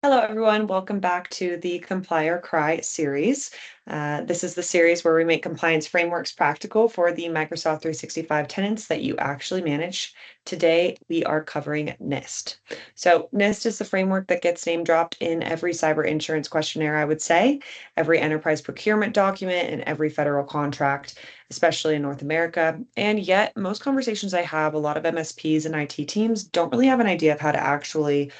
Hello, everyone. Welcome back to the Comply or Cry series. This is the series where we make compliance frameworks practical for the Microsoft 365 tenants that you actually manage. Today, we are covering NIST. So NIST is the framework that gets name dropped in every cyber insurance questionnaire, I would say, every enterprise procurement document, and every federal contract, especially in North America. And yet, most conversations I have, a lot of MSPs and IT teams don't really have an idea of how to actually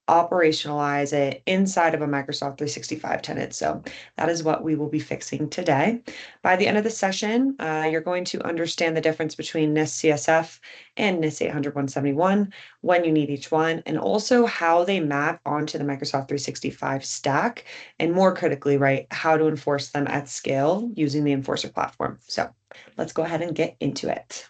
operationalize it inside of a Microsoft 365 tenant. So that is what we will be fixing today. By the end of the session, you're going to understand the difference between NIST CSF and NIST 800-171, when you need each one, and also how they map onto the Microsoft 365 stack, and more critically, right, how to enforce them at scale using the Enforcer platform. So let's go ahead and get into it.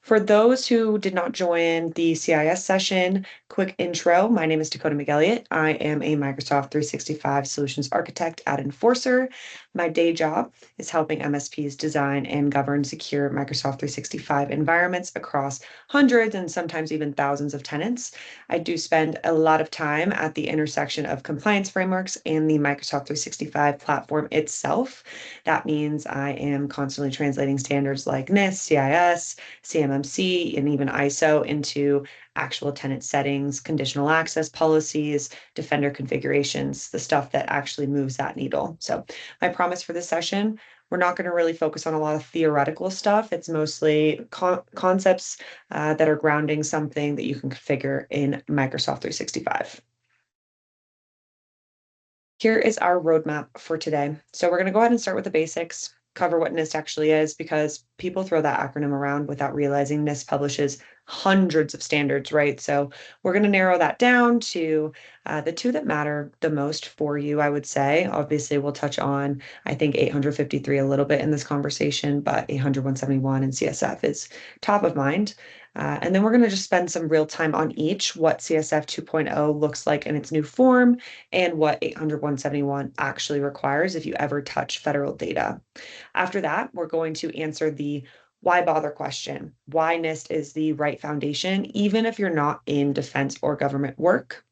For those who did not join the CIS session, quick intro. My name is Dakota McElliott. I am a Microsoft 365 Solutions Architect at Enforcer. My day job is helping MSPs design and govern secure Microsoft 365 environments across hundreds and sometimes even thousands of tenants. I do spend a lot of time at the intersection of compliance frameworks and the Microsoft 365 platform itself. That means I am constantly translating standards like NIST, CIS, CMMC, and even ISO into actual tenant settings, conditional access policies, defender configurations, the stuff that actually moves that needle. So my promise for this session, we're not going to really focus on a lot of theoretical stuff. It's mostly concepts that are grounding something that you can configure in Microsoft 365. Here is our roadmap for today. So we're going to go ahead and start with the basics, cover what NIST actually is, because people throw that acronym around without realizing NIST publishes hundreds of standards, right? So we're going to narrow that down to the two that matter the most for you, I would say. Obviously, we'll touch on, I think, 853 a little bit in this conversation, but 800-171 and CSF is top of mind. And then we're going to just spend some real time on each, what CSF 2.0 looks like in its new form, and what 800-171 actually requires if you ever touch federal data. After that, we're going to answer the why bother question, why NIST is the right foundation, even if you're not in defense or government work.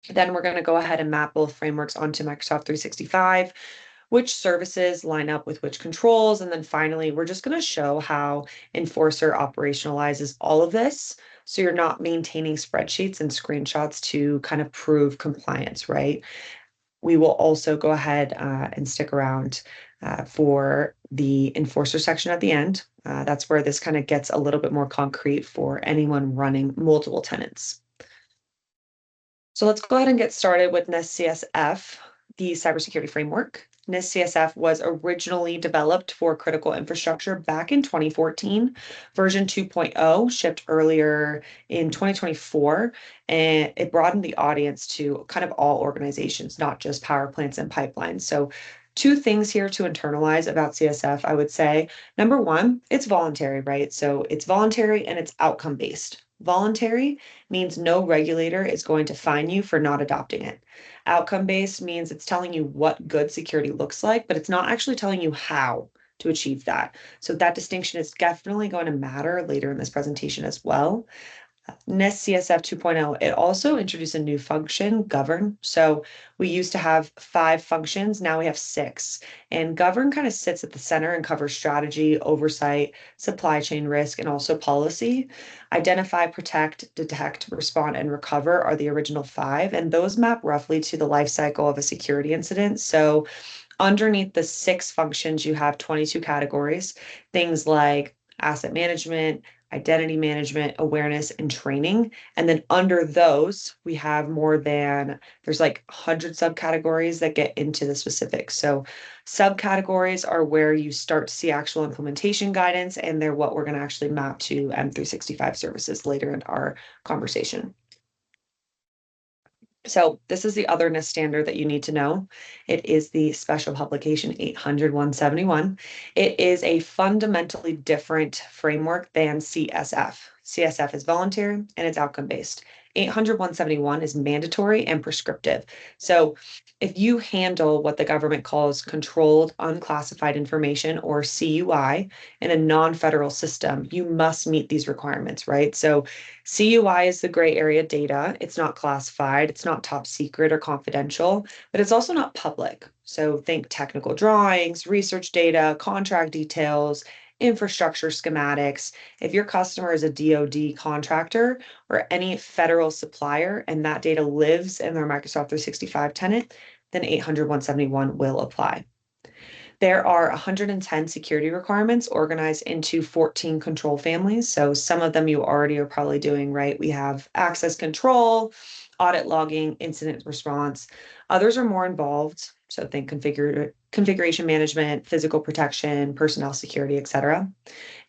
Then we're going to go ahead and map both frameworks onto Microsoft 365, which services line up with which controls. And then finally, we're just going to show how Enforcer operationalizes all of this. So you're not maintaining spreadsheets and screenshots to kind of prove compliance, right? We will also go ahead and stick around for the Enforcer section at the end. That's where this kind of gets a little bit more concrete for anyone running multiple tenants. So let's go ahead and get started with NIST CSF, the cybersecurity framework. NIST CSF was originally developed for critical infrastructure back in 2014. Version 2.0 shipped earlier in 2024, and it broadened the audience to kind of all organizations, not just power plants and pipelines. So two things here to internalize about CSF, I would say. Number one, it's voluntary, right? So it's voluntary and it's outcome based. Voluntary means no regulator is going to fine you for not adopting it. Outcome based means it's telling you what good security looks like, but it's not actually telling you how to achieve that. So that distinction is definitely going to matter later in this presentation as well. NIST CSF 2.0, it also introduced a new function, govern. So we used to have 5 functions, now we have 6. And govern kind of sits at the center and covers strategy, oversight, supply chain risk, and also policy. Identify, protect, detect, respond, and recover are the original 5, and those map roughly to the life cycle of a security incident. So underneath the 6 functions, you have 22 categories, things like asset management, identity management, awareness, and training. And then under those, we have there's like 100 subcategories that get into the specifics. So subcategories are where you start to see actual implementation guidance, and they're what we're going to actually map to M365 services later in our conversation. So this is the otherness standard that you need to know. It is the special publication 800-171. It is a fundamentally different framework than CSF. CSF is voluntary and it's outcome based. 800-171 is mandatory and prescriptive. So if you handle what the government calls controlled unclassified information, or CUI, in a non-federal system, you must meet these requirements, right? So CUI is the gray area data. It's not classified, it's not top secret or confidential, but it's also not public. So think technical drawings, research data, contract details, infrastructure schematics. If your customer is a DoD contractor or any federal supplier and that data lives in their Microsoft 365 tenant, then 800-171 will apply. There are 110 security requirements organized into 14 control families. So some of them you already are probably doing, right? We have access control, audit logging, incident response. Others are more involved. So think configuration management, physical protection, personnel security, et cetera.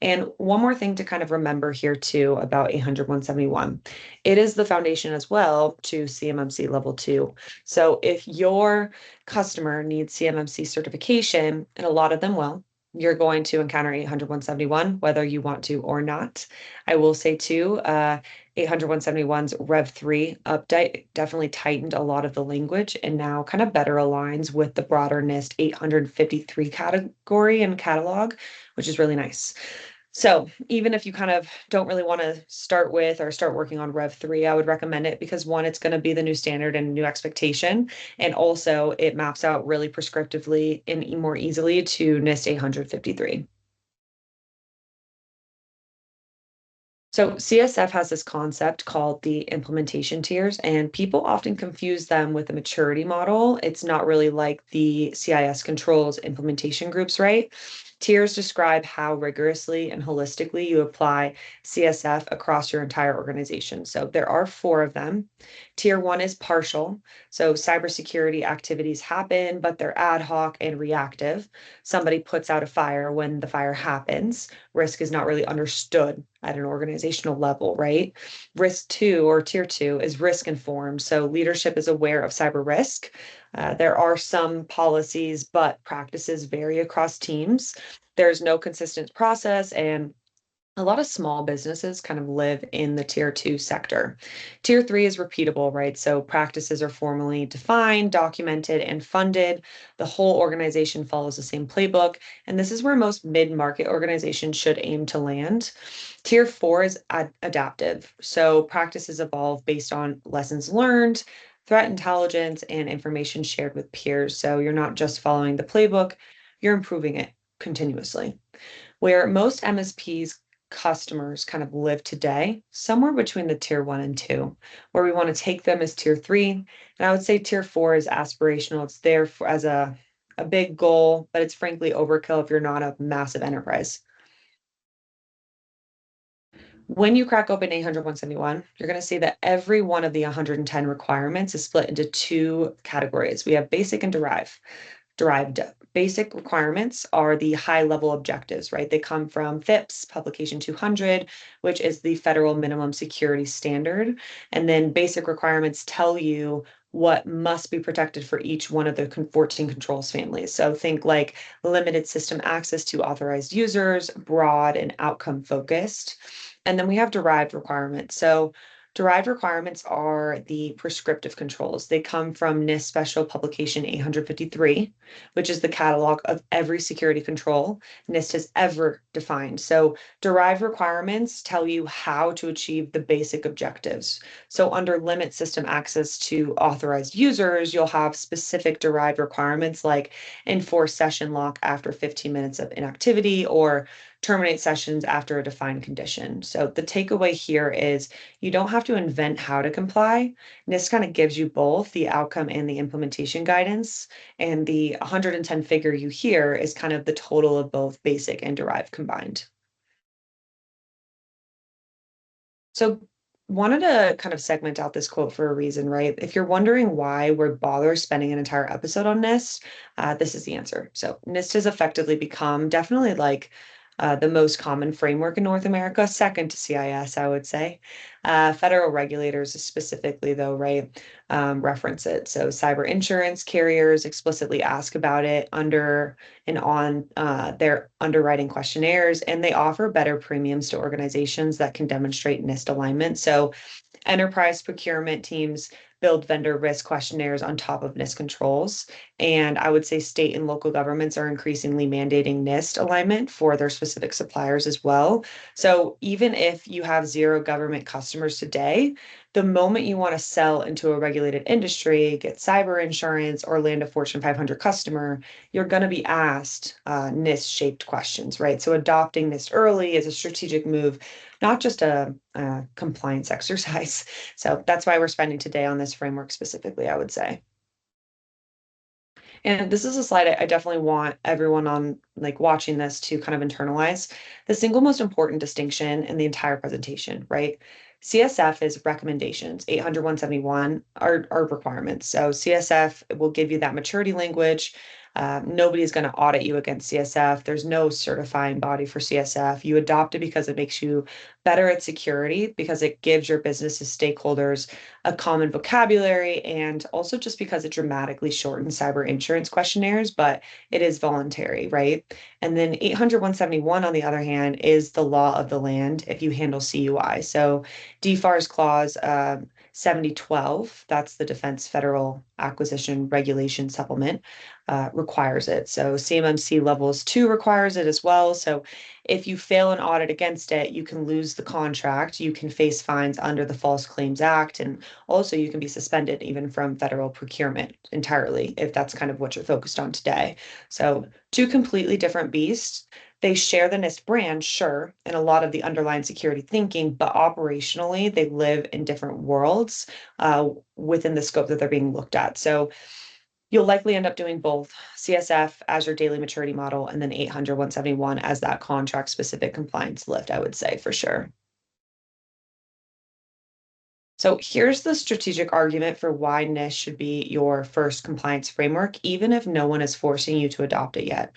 And one more thing to kind of remember here too about 800-171. It is the foundation as well to CMMC level 2. So if your customer needs CMMC certification, and a lot of them will, you're going to encounter 800-171, whether you want to or not. I will say too, 800-171's Rev 3 update definitely tightened a lot of the language and now kind of better aligns with the broader NIST 853 category and catalog, which is really nice. So even if you kind of don't really want to start with or start working on Rev 3, I would recommend it because one, it's going to be the new standard and new expectation. And also it maps out really prescriptively and more easily to NIST 853. So CSF has this concept called the implementation tiers, and people often confuse them with the maturity model. It's not really like the CIS controls implementation groups, right? Tiers describe how rigorously and holistically you apply CSF across your entire organization. So there are four of them. Tier one is partial. So cybersecurity activities happen, but they're ad hoc and reactive. Somebody puts out a fire when the fire happens. Risk is not really understood at an organizational level, right? Risk two or tier two is risk informed. So leadership is aware of cyber risk. There are some policies, but practices vary across teams. There's no consistent process, and a lot of small businesses kind of live in the tier two sector. Tier three is repeatable, right? So practices are formally defined, documented, and funded. The whole organization follows the same playbook. And this is where most mid market organizations should aim to land. Tier four is adaptive. So practices evolve based on lessons learned, threat intelligence, and information shared with peers. So you're not just following the playbook, you're improving it continuously. Where most MSPs customers kind of live today, somewhere between the tier one and two, where we want to take them as tier three. And I would say tier four is aspirational. It's there for, as a big goal, but it's frankly overkill if you're not a massive enterprise. When you crack open 800-171, you're going to see that every one of the 110 requirements is split into two categories. We have basic and derived. Basic requirements are the high level objectives, right? They come from FIPS, Publication 200, which is the federal minimum security standard. And then basic requirements tell you what must be protected for each one of the 14 controls families. So think like limited system access to authorized users, broad and outcome focused. And then we have derived requirements. So derived requirements are the prescriptive controls. They come from NIST Special Publication 853, which is the catalog of every security control NIST has ever defined. So derived requirements tell you how to achieve the basic objectives. So under limit system access to authorized users, you'll have specific derived requirements like enforce session lock after 15 minutes of inactivity or terminate sessions after a defined condition. So the takeaway here is you don't have to invent how to comply. NIST kind of gives you both the outcome and the implementation guidance. And the 110 figure you hear is kind of the total of both basic and derived combined. So wanted to kind of segment out this quote for a reason, right? If you're wondering why we're bother spending an entire episode on NIST, this is the answer. So NIST has effectively become definitely like the most common framework in North America, second to CIS, I would say. Federal regulators specifically, though, right, reference it. So cyber insurance carriers explicitly ask about it under and on their underwriting questionnaires, and they offer better premiums to organizations that can demonstrate NIST alignment. So enterprise procurement teams build vendor risk questionnaires on top of NIST controls. And I would say state and local governments are increasingly mandating NIST alignment for their specific suppliers as well. So even if you have zero government customers today, the moment you want to sell into a regulated industry, get cyber insurance, or land a Fortune 500 customer, you're going to be asked NIST shaped questions, right? So adopting NIST early is a strategic move, not just a compliance exercise. So that's why we're spending today on this framework specifically, I would say. And this is a slide I definitely want everyone on like watching this to kind of internalize. The single most important distinction in the entire presentation, right? CSF is recommendations. 800, 171 are requirements. So CSF will give you that maturity language. Nobody's going to audit you against CSF. There's no certifying body for CSF. You adopt it because it makes you better at security, because it gives your business's stakeholders a common vocabulary, and also just because it dramatically shortens cyber insurance questionnaires, but it is voluntary, right? And then 800, 171, on the other hand, is the law of the land if you handle CUI. So DFARS clause 7012, that's the Defense Federal Acquisition Regulation Supplement, requires it. So CMMC levels 2 requires it as well. So if you fail an audit against it, you can lose the contract. You can face fines under the False Claims Act, and also you can be suspended even from federal procurement entirely if that's kind of what you're focused on today. So two completely different beasts. They share the NIST brand, sure, and a lot of the underlying security thinking, but operationally, they live in different worlds within the scope that they're being looked at. So you'll likely end up doing both CSF as your daily maturity model and then 800, 171 as that contract specific compliance lift, I would say for sure. So here's the strategic argument for why NIST should be your first compliance framework, even if no one is forcing you to adopt it yet.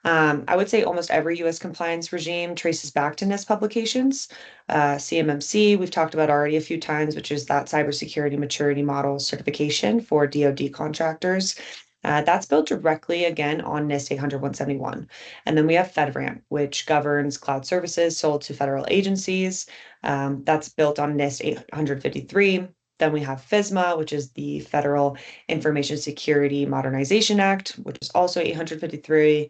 I would say almost every US compliance regime traces back to NIST publications. CMMC, we've talked about already a few times, which is that cybersecurity maturity model certification for DoD contractors. That's built directly again on NIST 800, 171. And then we have FedRAMP, which governs cloud services sold to federal agencies. That's built on NIST 853. Then we have FISMA, which is the Federal Information Security Modernization Act, which is also 853.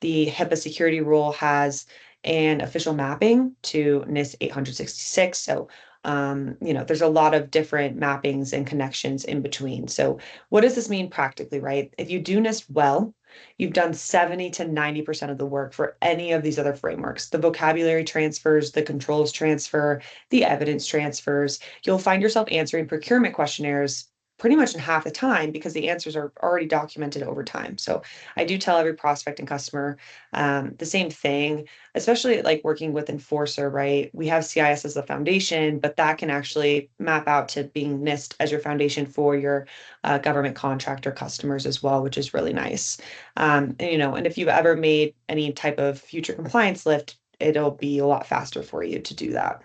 The HIPAA security rule has an official mapping to NIST 866. So, there's a lot of different mappings and connections in between. So, what does this mean practically, right? If you do NIST well, you've done 70 to 90% of the work for any of these other frameworks. The vocabulary transfers, the controls transfer, the evidence transfers. You'll find yourself answering procurement questionnaires pretty much in half the time because the answers are already documented over time. So I do tell every prospect and customer the same thing, especially like working with Enforcer, right? We have CIS as the foundation, but that can actually map out to being NIST as your foundation for your government contractor customers as well, which is really nice. And if you've ever made any type of future compliance lift, it'll be a lot faster for you to do that.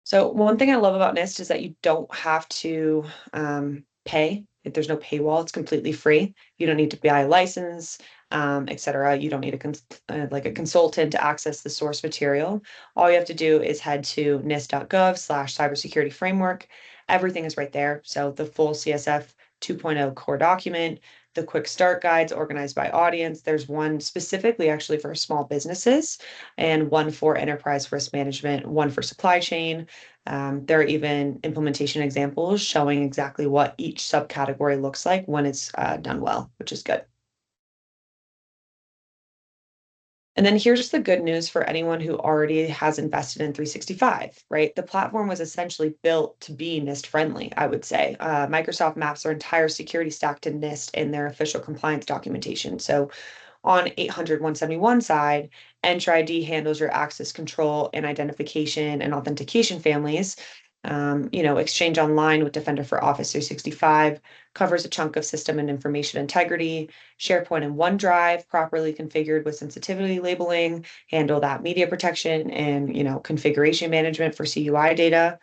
So one thing I love about NIST is that you don't have to pay. If there's no paywall, it's completely free. You don't need to buy a license, et cetera. You don't need like a consultant to access the source material. All you have to do is head to nist.gov/cybersecurity framework. Everything is right there. So the full CSF 2.0 core document, the quick start guides organized by audience. There's one specifically actually for small businesses and one for enterprise risk management, one for supply chain. There are even implementation examples showing exactly what each subcategory looks like when it's done well, which is good. And then here's the good news for anyone who already has invested in 365, right? The platform was essentially built to be NIST friendly, I would say. Microsoft maps their entire security stack to NIST in their official compliance documentation. So on 800, 171 side, Entra ID handles your access control and identification and authentication families. Exchange Online with Defender for Office 365 covers a chunk of system and information integrity. SharePoint and OneDrive, properly configured with sensitivity labeling, handle that media protection and, configuration management for CUI data.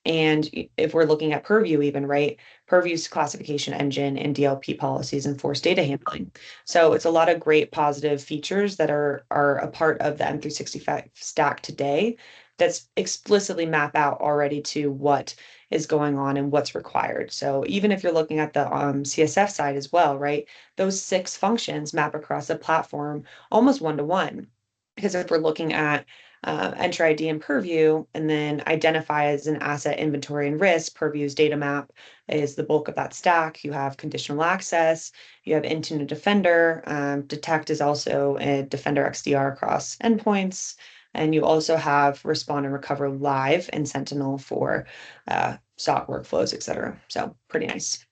And if we're looking at Purview even, right? Purview's classification engine and DLP policies enforce data handling. So it's a lot of great positive features that are a part of the M365 stack today that's explicitly map out already to what is going on and what's required. So even if you're looking at the CSF side as well, right? Those 6 functions map across the platform almost one-to-one. Because if we're looking at enter ID and Purview, and then identify as an asset inventory and risk. Purview's data map is the bulk of that stack. You have conditional access, you have Intune and Defender. Detect is also a Defender XDR across endpoints. And you also have Respond and Recover Live and Sentinel for SOC workflows, et cetera. So pretty nice.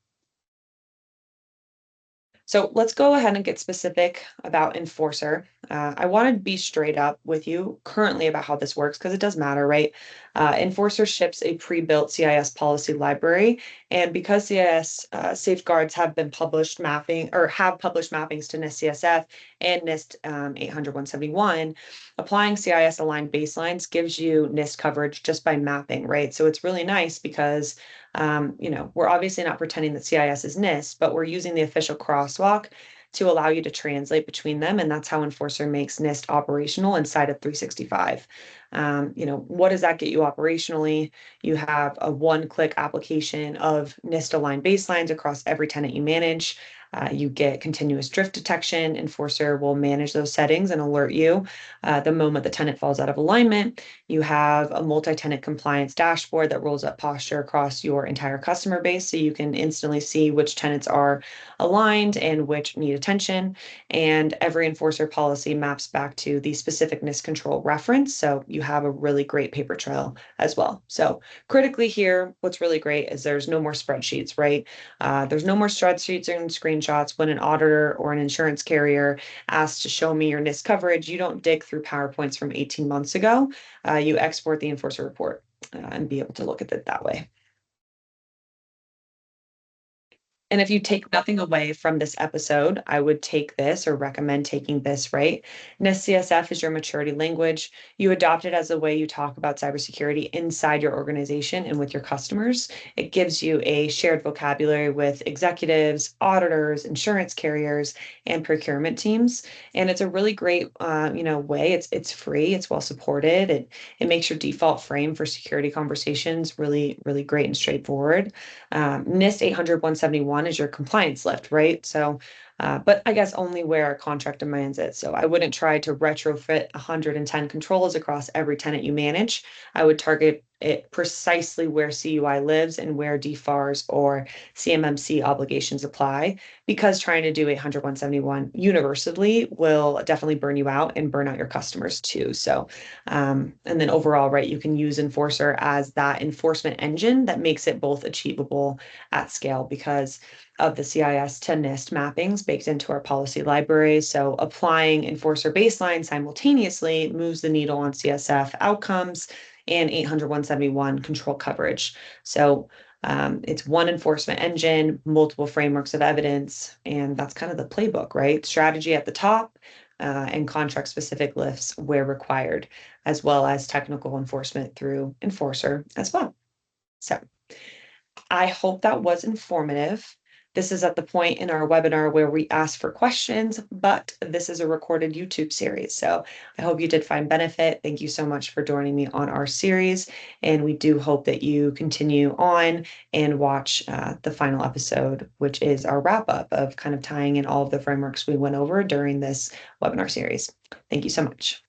So let's go ahead and get specific about Enforcer. I want to be straight up with you currently about how this works because it does matter, right? Enforcer ships a pre-built CIS policy library, and because CIS safeguards have been published mapping or have published mappings to NIST CSF and NIST 800-171, applying CIS aligned baselines gives you NIST coverage just by mapping, right? So it's really nice because we're obviously not pretending that CIS is NIST, but we're using the official crosswalk to allow you to translate between them. And that's how Enforcer makes NIST operational inside of 365. What does that get you operationally? You have a one-click application of NIST aligned baselines across every tenant you manage. You get continuous drift detection. Enforcer will manage those settings and alert you the moment the tenant falls out of alignment. You have a multi-tenant compliance dashboard that rolls up posture across your entire customer base, so you can instantly see which tenants are aligned and which need attention. And every Enforcer policy maps back to the specific NIST control reference, so you have a really great paper trail as well. So critically here, what's really great is there's no more spreadsheets, right? There's no more spreadsheets and screenshots. When an auditor or an insurance carrier asks to show me your NIST coverage, you don't dig through PowerPoints from 18 months ago. You export the Enforcer report and be able to look at it that way. And if you take nothing away from this episode, I would take this or recommend taking this, right? NIST CSF is your maturity language. You adopt it as a way you talk about cybersecurity inside your organization and with your customers. It gives you a shared vocabulary with executives, auditors, insurance carriers, and procurement teams. And it's a really great, way. It's free. It's well supported. It makes your default frame for security conversations really, really great and straightforward. NIST 800-171 is your compliance lift, right? So, but I guess only where a contract demands it. So I wouldn't try to retrofit 110 controls across every tenant you manage. I would target it precisely where CUI lives and where DFARS or CMMC obligations apply, because trying to do 800-171 universally will definitely burn you out and burn out your customers too. So, and then overall, right, you can use Enforcer as that enforcement engine that makes it both achievable at scale because of the CIS to NIST mappings baked into our policy library. So applying Enforcer baseline simultaneously moves the needle on CSF outcomes and 800-171 control coverage. So it's one enforcement engine, multiple frameworks of evidence, and that's kind of the playbook, right? Strategy at the top and contract specific lifts where required, as well as technical enforcement through Enforcer as well. So I hope that was informative. This is at the point in our webinar where we ask for questions, but this is a recorded YouTube series. So I hope you did find benefit. Thank you so much for joining me on our series. And we do hope that you continue on and watch the final episode, which is our wrap up of kind of tying in all of the frameworks we went over during this webinar series. Thank you so much.